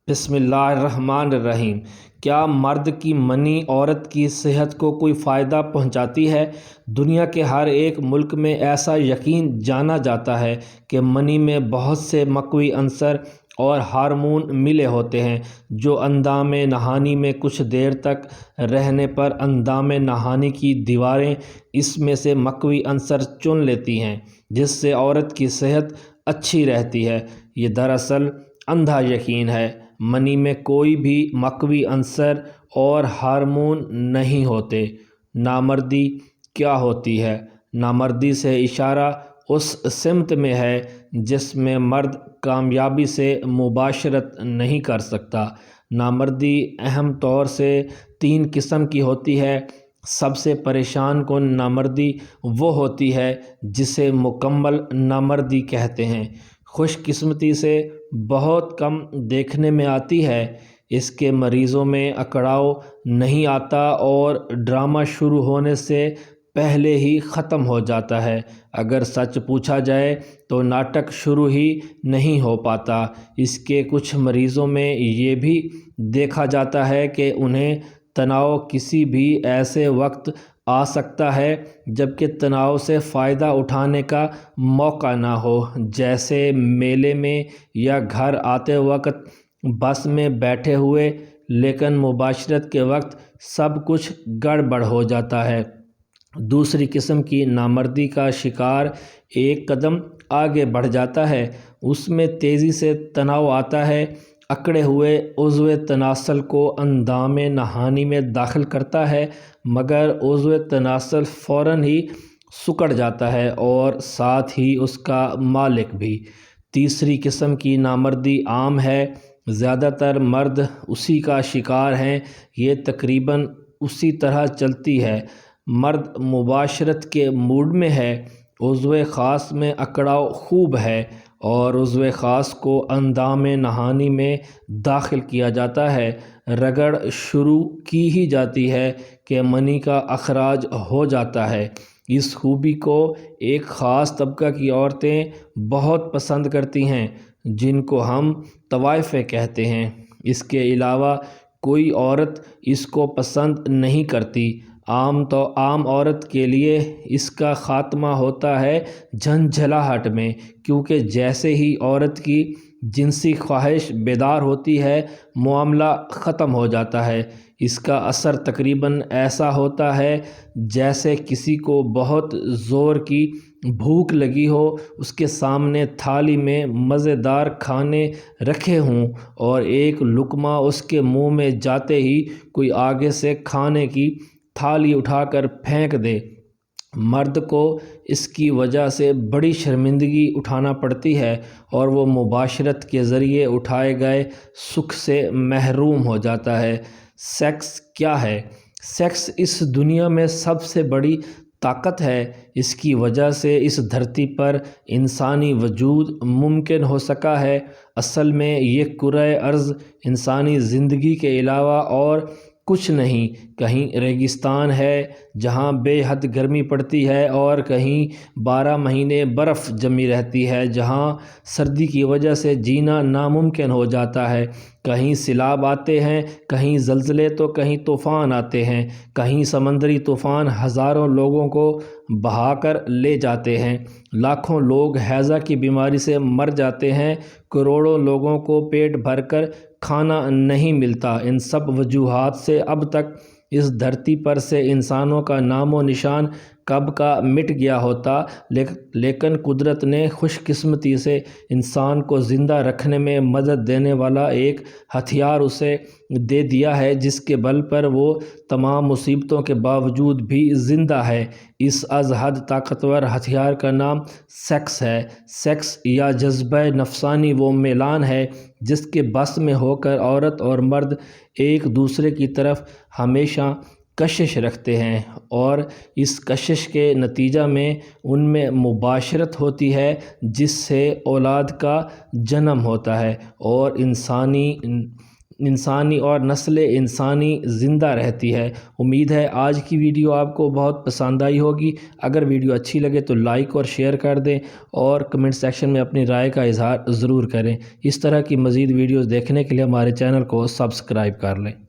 بسم اللہ الرحمن الرحیم۔ کیا مرد کی منی عورت کی صحت کو کوئی فائدہ پہنچاتی ہے؟ دنیا کے ہر ایک ملک میں ایسا یقین جانا جاتا ہے کہ منی میں بہت سے مقوی عنصر اور ہارمون ملے ہوتے ہیں جو اندام نہانی میں کچھ دیر تک رہنے پر اندام نہانی کی دیواریں اس میں سے مقوی عنصر چن لیتی ہیں، جس سے عورت کی صحت اچھی رہتی ہے۔ یہ دراصل اندھا یقین ہے۔ منی میں کوئی بھی مقوی عنصر اور ہارمون نہیں ہوتے۔ نامردی کیا ہوتی ہے؟ نامردی سے اشارہ اس سمت میں ہے جس میں مرد کامیابی سے مباشرت نہیں کر سکتا۔ نامردی اہم طور سے 3 قسم کی ہوتی ہے۔ سب سے پریشان کن نامردی وہ ہوتی ہے جسے مکمل نامردی کہتے ہیں۔ خوش قسمتی سے بہت کم دیکھنے میں آتی ہے۔ اس کے مریضوں میں اکڑاؤ نہیں آتا اور ڈرامہ شروع ہونے سے پہلے ہی ختم ہو جاتا ہے۔ اگر سچ پوچھا جائے تو ناٹک شروع ہی نہیں ہو پاتا۔ اس کے کچھ مریضوں میں یہ بھی دیکھا جاتا ہے کہ انہیں تناؤ کسی بھی ایسے وقت آ سکتا ہے جبکہ تناؤ سے فائدہ اٹھانے کا موقع نہ ہو، جیسے میلے میں یا گھر آتے وقت بس میں بیٹھے ہوئے، لیکن مباشرت کے وقت سب کچھ گڑبڑ ہو جاتا ہے۔ دوسری قسم کی نامردی کا شکار ایک قدم آگے بڑھ جاتا ہے۔ اس میں تیزی سے تناؤ آتا ہے، اکڑے ہوئے عضو تناسل کو اندام نہانی میں داخل کرتا ہے، مگر عضو تناسل فوراً ہی سکڑ جاتا ہے اور ساتھ ہی اس کا مالک بھی۔ تیسری قسم کی نامردی عام ہے، زیادہ تر مرد اسی کا شکار ہیں۔ یہ تقریباً اسی طرح چلتی ہے۔ مرد مباشرت کے موڈ میں ہے، عضو خاص میں اکڑاؤ خوب ہے اور عضو خاص کو اندام نہانی میں داخل کیا جاتا ہے۔ رگڑ شروع کی ہی جاتی ہے کہ منی کا اخراج ہو جاتا ہے۔ اس خوبی کو ایک خاص طبقہ کی عورتیں بہت پسند کرتی ہیں، جن کو ہم طوائفیں کہتے ہیں۔ اس کے علاوہ کوئی عورت اس کو پسند نہیں کرتی۔ عام عورت کے لیے اس کا خاتمہ ہوتا ہے جھنجھلاہٹ میں، کیونکہ جیسے ہی عورت کی جنسی خواہش بیدار ہوتی ہے، معاملہ ختم ہو جاتا ہے۔ اس کا اثر تقریباً ایسا ہوتا ہے جیسے کسی کو بہت زور کی بھوک لگی ہو، اس کے سامنے تھالی میں مزیدار کھانے رکھے ہوں اور ایک لقمہ اس کے منہ میں جاتے ہی کوئی آگے سے کھانے کی تھالی اٹھا کر پھینک دے۔ مرد کو اس کی وجہ سے بڑی شرمندگی اٹھانا پڑتی ہے اور وہ مباشرت کے ذریعے اٹھائے گئے سکھ سے محروم ہو جاتا ہے۔ سیکس کیا ہے؟ سیکس اس دنیا میں سب سے بڑی طاقت ہے۔ اس کی وجہ سے اس دھرتی پر انسانی وجود ممکن ہو سکا ہے۔ اصل میں یہ کرۂ ارض انسانی زندگی کے علاوہ اور کچھ نہیں۔ کہیں ریگستان ہے جہاں بے حد گرمی پڑتی ہے اور کہیں 12 مہینے برف جمی رہتی ہے جہاں سردی کی وجہ سے جینا ناممکن ہو جاتا ہے۔ کہیں سیلاب آتے ہیں، کہیں زلزلے تو کہیں طوفان آتے ہیں۔ کہیں سمندری طوفان ہزاروں لوگوں کو بہا کر لے جاتے ہیں۔ لاکھوں لوگ ہیضہ کی بیماری سے مر جاتے ہیں۔ کروڑوں لوگوں کو پیٹ بھر کر کھانا نہیں ملتا۔ ان سب وجوہات سے اب تک اس دھرتی پر سے انسانوں کا نام و نشان کب کا مٹ گیا ہوتا، لیکن قدرت نے خوش قسمتی سے انسان کو زندہ رکھنے میں مدد دینے والا ایک ہتھیار اسے دے دیا ہے جس کے بل پر وہ تمام مصیبتوں کے باوجود بھی زندہ ہے۔ اس از حد طاقتور ہتھیار کا نام سیکس ہے۔ سیکس یا جذبہ نفسانی وہ میلان ہے جس کے بس میں ہو کر عورت اور مرد ایک دوسرے کی طرف ہمیشہ کشش رکھتے ہیں اور اس کشش کے نتیجہ میں ان میں مباشرت ہوتی ہے جس سے اولاد کا جنم ہوتا ہے اور انسانی انسانی اور نسل انسانی زندہ رہتی ہے۔ امید ہے آج کی ویڈیو آپ کو بہت پسند آئی ہوگی۔ اگر ویڈیو اچھی لگے تو لائک اور شیئر کر دیں اور کمنٹ سیکشن میں اپنی رائے کا اظہار ضرور کریں۔ اس طرح کی مزید ویڈیوز دیکھنے کے لیے ہمارے چینل کو سبسکرائب کر لیں۔